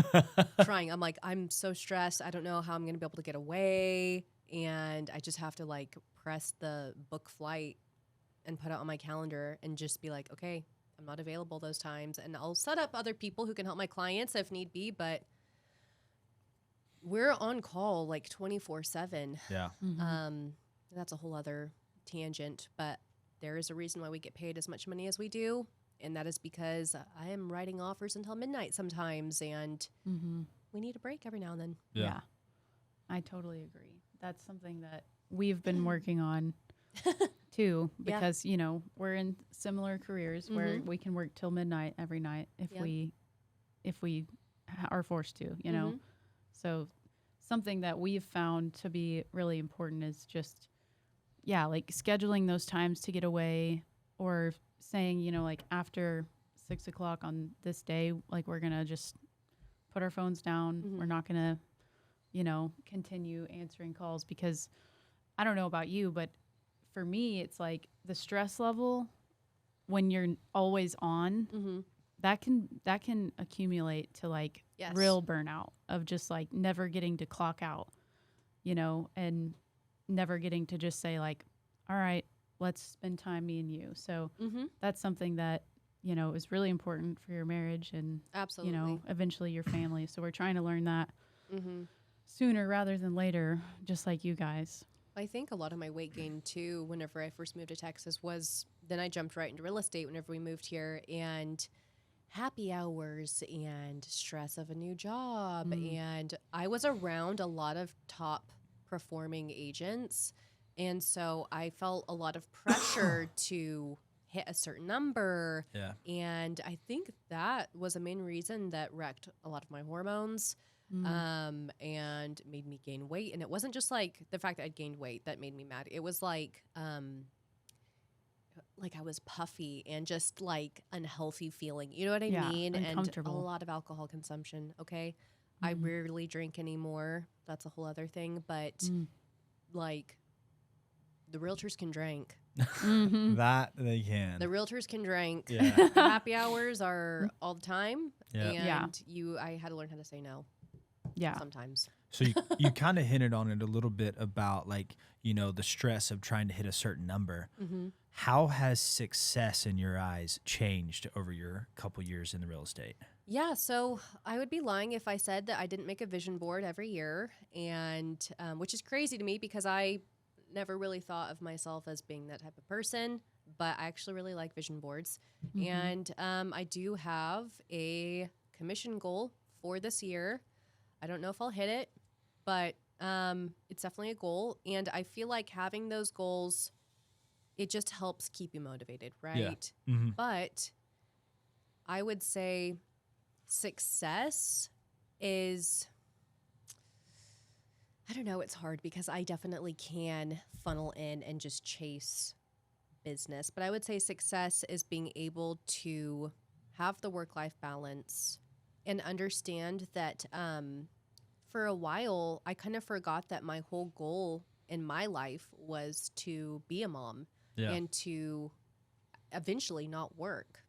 crying. I'm like, I'm so stressed. I don't know how I'm going to be able to get away. And I just have to like press the book flight and put it on my calendar and just be like, okay, I'm not available those times. And I'll set up other people who can help my clients if need be. But we're on call like 24/7. Yeah. That's a whole other tangent, but there is a reason why we get paid as much money as we do. And that is because I am writing offers until midnight sometimes, and we need a break every now and then. Yeah. I totally agree. That's something that we've been working on too, because, you know, we're in similar careers where we can work till midnight every night if we are forced to, you know? So something that we've found to be really important is just, like scheduling those times to get away, or saying, you know, like after 6 o'clock on this day, like we're going to just put our phones down. We're not going to, you know, continue answering calls, because I don't know about you, but for me, it's like the stress level when you're always on, that can accumulate to like real burnout of just like never getting to clock out, you know, and never getting to just say like, all right, let's spend time, me and you. So that's something that, you know, is really important for your marriage and, Absolutely, you know, eventually your family. So we're trying to learn that sooner rather than later, just like you guys. I think a lot of my weight gain too, whenever I first moved to Texas, was then I jumped right into real estate whenever we moved here, and happy hours and stress of a new job. And I was around a lot of top performing agents. And so I felt a lot of pressure to hit a certain number. Yeah. And I think that was a main reason that wrecked a lot of my hormones. And made me gain weight. And it wasn't just like the fact that I'd gained weight that made me mad. It was like I was puffy and just like unhealthy feeling. You know what I mean? And a lot of alcohol consumption. Okay. I rarely drink anymore. That's a whole other thing. But like the realtors can drink. That they can. The realtors can drink. Yeah. The happy hours are all the time. Yeah. And I had to learn how to say no. Yeah. Sometimes. So you kind of hinted on it a little bit about like, you know, the stress of trying to hit a certain number. How has success in your eyes changed over your couple years in the real estate? Yeah, so I would be lying if I said that I didn't make a vision board every year, and which is crazy to me because I never really thought of myself as being that type of person, but I actually really like vision boards. And I do have a commission goal for this year. I don't know if I'll hit it, but it's definitely a goal. And I feel like having those goals, it just helps keep you motivated, right? Yeah. But I would say success is, I don't know, it's hard because I definitely can funnel in and just chase business. But I would say success is being able to have the work-life balance and understand that for a while, I kind of forgot that my whole goal in my life was to be a mom and to eventually not work.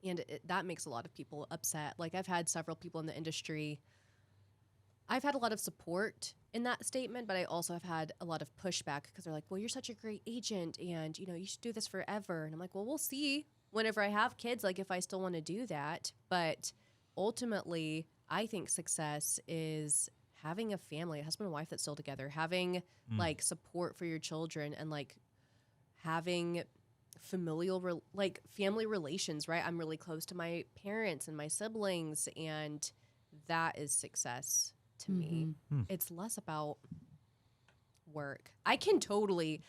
And that makes a lot of people upset. Like I've had several people in the industry. I've had a lot of support in that statement, but I also have had a lot of pushback because they're like, well, you're such a great agent and, you know, you should do this forever. And I'm like, well, we'll see whenever I have kids, like if I still want to do that. But ultimately, I think success is having a family, a husband and wife that's still together, having like support for your children and like having familial, like family relations, right? I'm really close to my parents and my siblings, and that is success to me. It's less about work. I can totally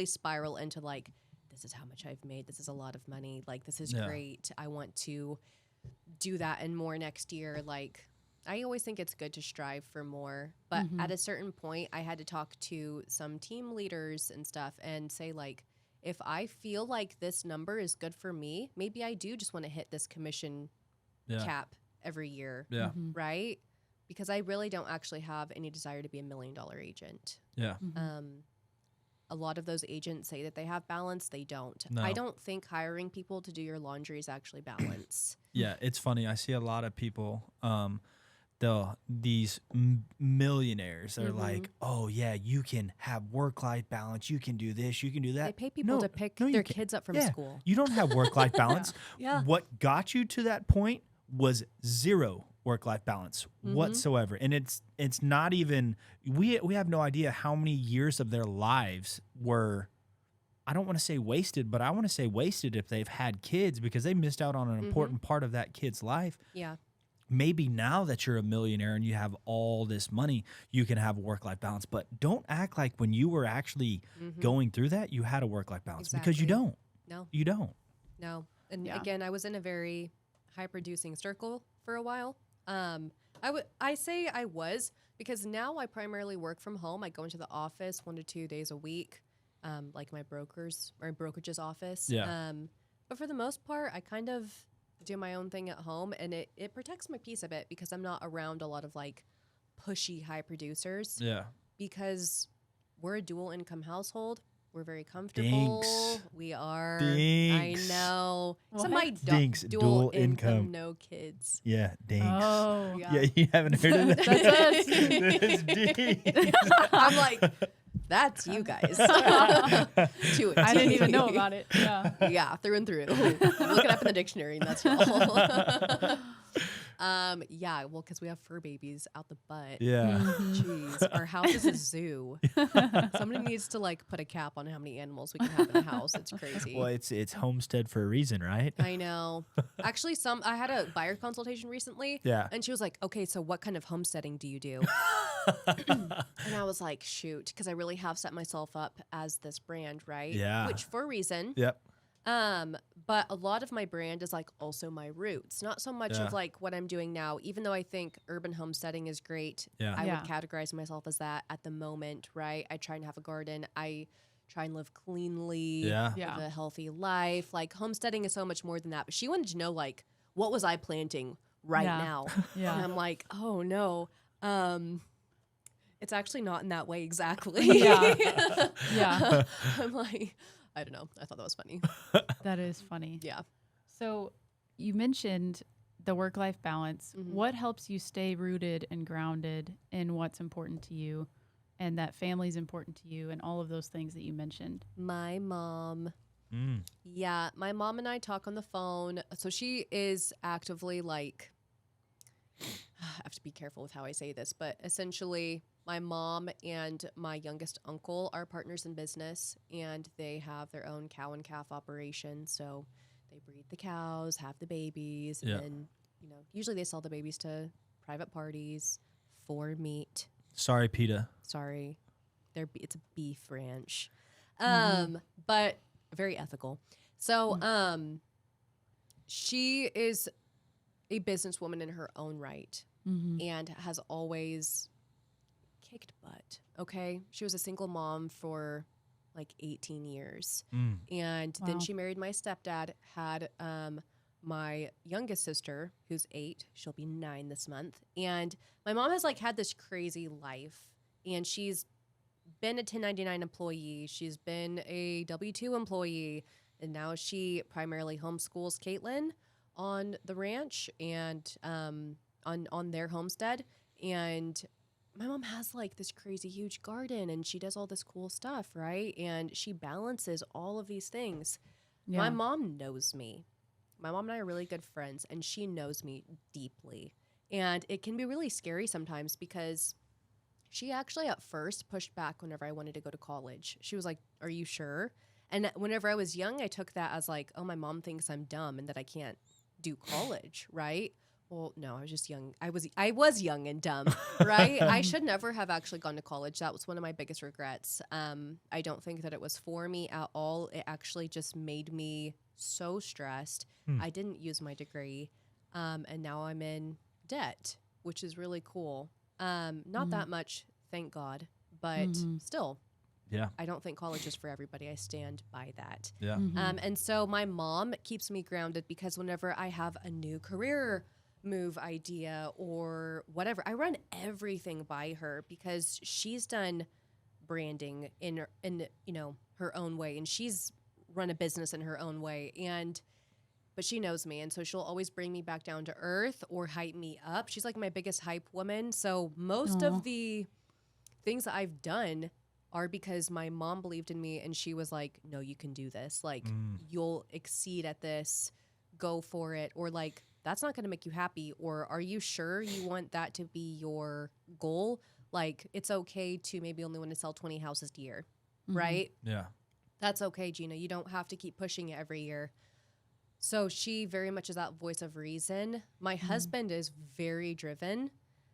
spiral into like, this is how much I've made. This is a lot of money. Like, this is great. I want to do that and more next year. Like, I always think it's good to strive for more. But at a certain point, I had to talk to some team leaders and stuff and say, like, if I feel like this number is good for me, maybe I do just want to hit this commission cap every year. Yeah. Right? Because I really don't actually have any desire to be $1 million agent. Yeah. A lot of those agents say that they have balance. They don't. No. I don't think hiring people to do your laundry is actually balance. Yeah, it's funny. I see a lot of people, these millionaires. They're like, oh, yeah, you can have work-life balance. You can do this. You can do that. They pay people to pick their kids up from school. You don't have work-life balance. Yeah. What got you to that point was zero work-life balance whatsoever. And it's not even, we have no idea how many years of their lives were, I don't want to say wasted, but I want to say wasted if they've had kids because they missed out on an important part of that kid's life. Yeah. Maybe now that you're a millionaire and you have all this money, you can have a work-life balance. But don't act like when you were actually going through that, you had a work-life balance because you don't. No. You don't. No. And again, I was in a very high-producing circle for a while. I say I was because now I primarily work from home. I go into the office 1 to 2 days a week, like my brokerage's office. Yeah. But for the most part, I kind of do my own thing at home, and it protects my peace a bit because I'm not around a lot of like pushy high producers. Yeah. Because we're a dual income household. We're very comfortable. Dinks. We are. Dinks. I know. What? So my Dinks. dual Dual income, income. no kids. Yeah. Dinks. Oh. Yeah, you haven't heard of that? That's us. That's dinks. I'm like, that's you guys. To a I didn't T. even know about it. Yeah. Yeah, through and through. Look it up in the dictionary, and that's all. Yeah, well, because we have fur babies out the butt. Yeah. Jeez, our house is a zoo. Somebody needs to like put a cap on how many animals we can have in a house. It's crazy. Well, it's homestead for a reason, right? I know. Actually, I had a buyer consultation recently. Yeah. And she was like, okay, so what kind of homesteading do you do? And I was like, shoot, because I really have set myself up as this brand, right? Yeah. Which for a reason. Yep. But a lot of my brand is like also my roots, not so much Yeah. of like what I'm doing now, even though I think urban homesteading is great. Yeah. I Yeah. would categorize myself as that at the moment, right? I try and have a garden. I try and live cleanly, Yeah. Yeah. live a healthy life. Like homesteading is so much more than that. But she wanted to know like, what was I planting right Yeah. now? Yeah. And I'm like, oh no. It's actually not in that way exactly. Yeah. Yeah. I'm like, I don't know. I thought that was funny. That is funny. Yeah. So you mentioned the work-life balance. Mhm. What helps you stay rooted and grounded in what's important to you and that family's important to you and all of those things that you mentioned? My mom. Mm. Yeah, my mom and I talk on the phone. So she is actively like, I have to be careful with how I say this, but essentially, my mom and my youngest uncle are partners in business, and they have their own cow and calf operation. So they breed the cows, have the babies, Yeah. and usually they sell the babies to private parties for meat. Sorry, PETA. Sorry, it's a beef ranch, Mhm. but very ethical. So, she is a businesswoman in her own right Mm-hmm. and has always kicked butt. Okay, she was a single mom for like 18 years, Mm. and then Wow. she married my stepdad. Had my youngest sister, who's 8. She'll be 9 this month, and my mom has like had this crazy life, and she's been a 1099 employee. She's been a W-2 employee, and now she primarily homeschools Caitlin on the ranch and on their homestead. And my mom has like this crazy huge garden, and she does all this cool stuff, right? And she balances all of these things. Yeah. My mom knows me. My mom and I are really good friends, and she knows me deeply. And it can be really scary sometimes because she actually at first pushed back whenever I wanted to go to college. She was like, "Are you sure?" And whenever I was young, I took that as like, "Oh, my mom thinks I'm dumb and that I can't do college," right? Well, no, I was just young. I was young and dumb, right? I should never have actually gone to college. That was one of my biggest regrets. I don't think that it was for me at all. It actually just made me so stressed. I didn't use my degree, and now I'm in debt, which is really cool. Not that much, thank God, but still, Yeah. I don't think college is for everybody. I stand by that. Yeah. And so my mom keeps me grounded because whenever I have a new career move idea or whatever, I run everything by her because she's done branding in her own way, and she's run a business in her own way, but she knows me, and so she'll always bring me back down to earth or hype me up. She's like my biggest hype woman. So most Aw. of the things that I've done are because my mom believed in me, and she was like, "No, you can do this. Like, you'll exceed at this. Go for it." Or like, "That's not going to make you happy." Or, "Are you sure you want that to be your goal? Like, it's okay to maybe only want to sell 20 houses a year, right? Yeah. That's okay, Gina. You don't have to keep pushing it every year." So she very much is that voice of reason. My husband is very driven.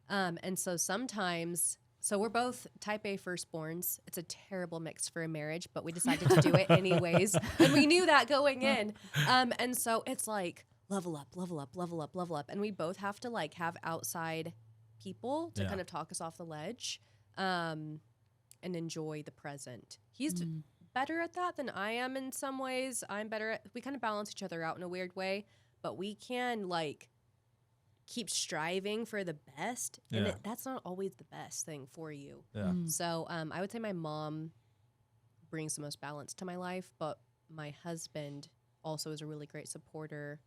And so sometimes, so we're both type A firstborns. It's a terrible mix for a marriage, but we decided to do it anyways. And we knew that going in. And so it's like level up, level up, level up, level up. And we both have to like have outside people to Yeah. kind of talk us off the ledge and enjoy the present. He's better at that than I am in some ways. I'm better at, we kind of balance each other out in a weird way, but we can like keep striving for the best. And Yeah. that's not always the best thing for you. Yeah. So I would say my mom brings the most balance to my life, but my husband also is a really great supporter.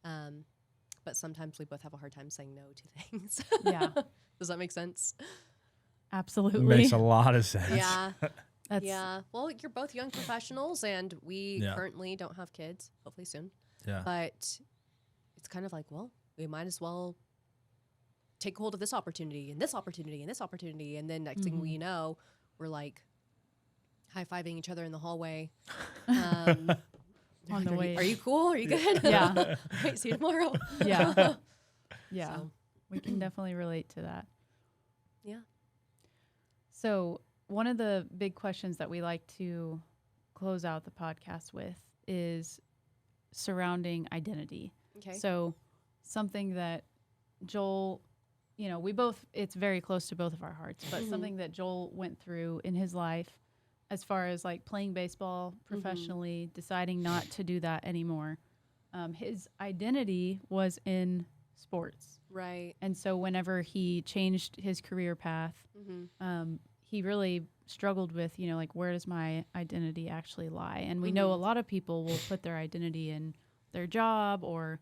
But sometimes we both have a hard time saying no to things. Yeah. Does that make sense? Absolutely. Makes a lot of sense. Yeah. That's, Yeah. Well, you're both young professionals, and we Yeah. currently don't have kids, hopefully soon. Yeah. But it's kind of like, well, we might as well take hold of this opportunity and this opportunity and this opportunity. And then next thing we know, we're like high-fiving each other in the hallway. On the way. Are you cool? Are you good? Yeah. All right, see you tomorrow. Yeah. Yeah. So, We can definitely relate to that. yeah. So, one of the big questions that we like to close out the podcast with is surrounding identity. Okay. So something that Joel, it's very close to both of our hearts, but something that Joel went through in his life as far as like playing baseball professionally, deciding not to do that anymore. His identity was in sports. Right. And so whenever he changed his career path, he really struggled with, like, where does my identity actually lie? And we know a lot of people will put their identity in their job or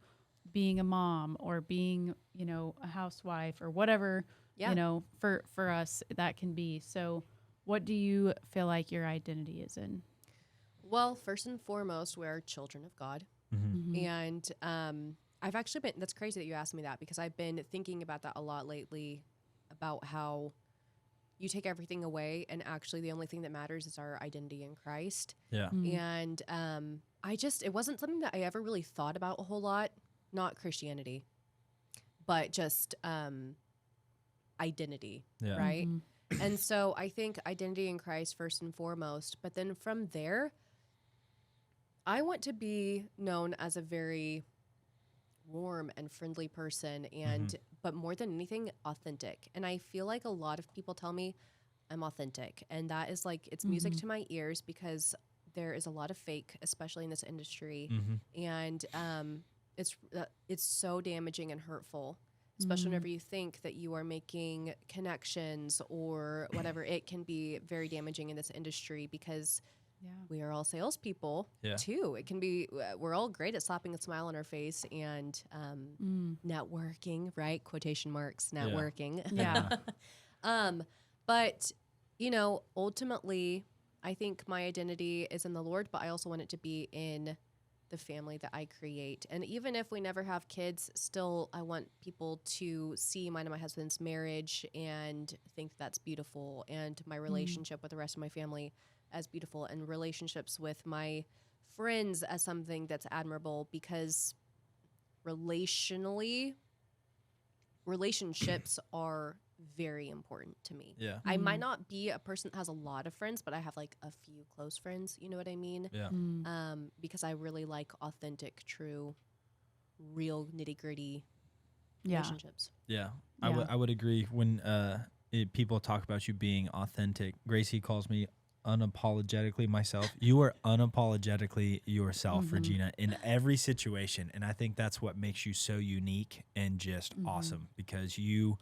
being a mom or being, a housewife or whatever, for us that can be. So what do you feel like your identity is in? Well, first and foremost, we're children of God. And I've actually been, that's crazy that you asked me that, because I've been thinking about that a lot lately, about how you take everything away and actually the only thing that matters is our identity in Christ. Yeah. And it wasn't something that I ever really thought about a whole lot, not Christianity, but just identity, right? And so I think identity in Christ first and foremost, but then from there, I want to be known as a very warm and friendly person, and but more than anything, authentic. And I feel like a lot of people tell me I'm authentic, and that is like, it's music to my ears, because there is a lot of fake, especially in this industry, and it's so damaging and hurtful, especially whenever you think that you are making connections or whatever. It can be very damaging in this industry, because we are all salespeople too. It can be, we're all great at slapping a smile on our face and networking, right? Quotation marks, networking. But, ultimately, I think my identity is in the Lord, but I also want it to be in the family that I create. And even if we never have kids, still, I want people to see mine and my husband's marriage and think that's beautiful, and my relationship with the rest of my family as beautiful, and relationships with my friends as something that's admirable, because relationships are very important to me. Yeah. I might not be a person that has a lot of friends, but I have like a few close friends, you know what I mean? Yeah. Because I really like authentic, true, real nitty-gritty Yeah. relationships. Yeah. I would agree when people talk about you being authentic. Gracie calls me unapologetically myself. You are unapologetically yourself, Regina, in every situation, and I think that's what makes you so unique and just awesome, because you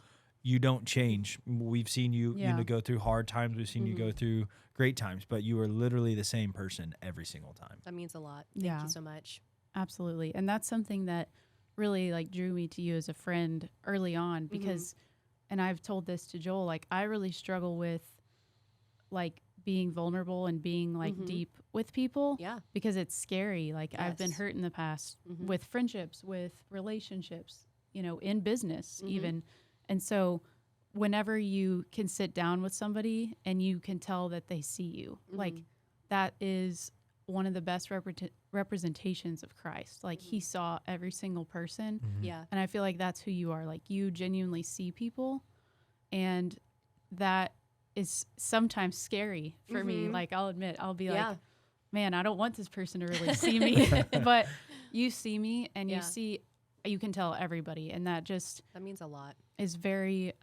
don't change. We've seen you go through hard times, we've seen you go through great times, but you are literally the same person every single time. That means a lot. Thank you so much. Absolutely. And that's something that really like drew me to you as a friend early on, because and I've told this to Joel, like, I really struggle with like being vulnerable and being like deep with people, because it's scary. Like, I've been hurt in the past with friendships, with relationships, in business even. And so whenever you can sit down with somebody and you can tell that they see you, like, that is one of the best representations of Christ. Like, he saw every single person. Yeah. And I feel like that's who you are. Like, you genuinely see people, and that is sometimes scary for me. Like, I'll admit, I'll be like, man, I don't want this person to really see me. But you see me, and you can tell everybody. And that means a lot. Is very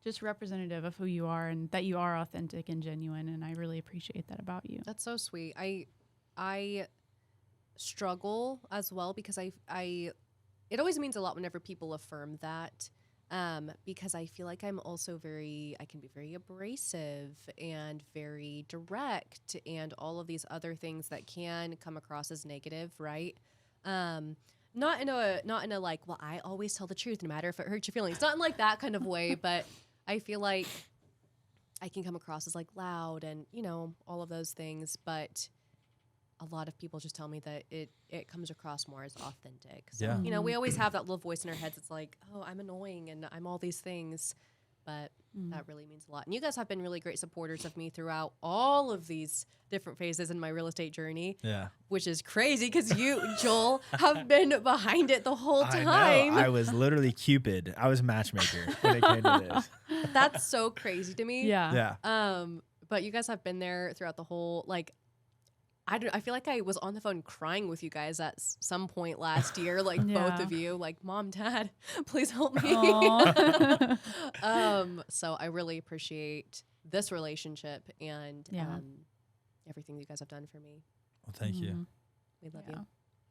just representative of who you are, and that you are authentic and genuine. And I really appreciate that about you. That's so sweet. I struggle as well, because it always means a lot whenever people affirm that. Because I feel like I'm also I can be very abrasive and very direct, and all of these other things that can come across as negative, right? Not in a like, well, I always tell the truth no matter if it hurts your feelings. Not in like that kind of way, but I feel like I can come across as like loud and, all of those things, but a lot of people just tell me that it comes across more as authentic. So, we always have that little voice in our heads. It's like, oh, I'm annoying and I'm all these things, but that really means a lot. And you guys have been really great supporters of me throughout all of these different phases in my real estate journey. Yeah. Which is crazy, because you, Joel, have been behind it the whole time. I know. I was literally Cupid. I was matchmaker when it came to this. That's so crazy to me. Yeah. Yeah. But you guys have been there throughout the whole, like, I feel like I was on the phone crying with you guys at some point last year, like both Yeah. of you, like, Mom, Dad, please help me. Aw. So I really appreciate this relationship and Yeah. everything you guys have done for me. Well, thank you. Mhm. We love Yeah. you.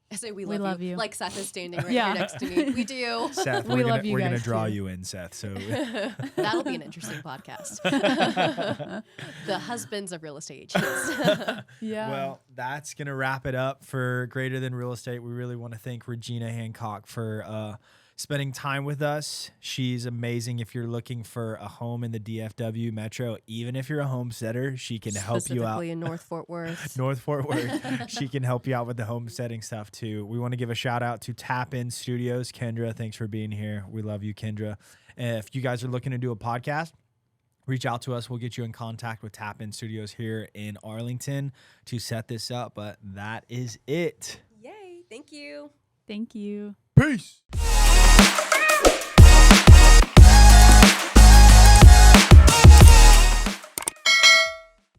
I say we We love, love you. Like Seth is standing right Yeah. here next to me. We do. Seth, We we're love gonna, you we're gonna guys, draw too. you in, Seth. So That'll be an interesting podcast. The husbands of real estate agents. Yeah. well, that's going to wrap it up for Greater Than Real Estate. We really want to thank Regina Hancock for spending time with us. She's amazing. If you're looking for a home in the DFW metro, even if you're a homesteader, she can help you out. Specifically in North Fort Worth. North Fort Worth. She can help you out with the homesteading stuff too. We want to give a shout out to Tap In Studios. Kendra, thanks for being here. We love you, Kendra. If you guys are looking to do a podcast, reach out to us. We'll get you in contact with Tap In Studios here in Arlington to set this up. But that is it. Yay. Thank you. Thank you. Peace.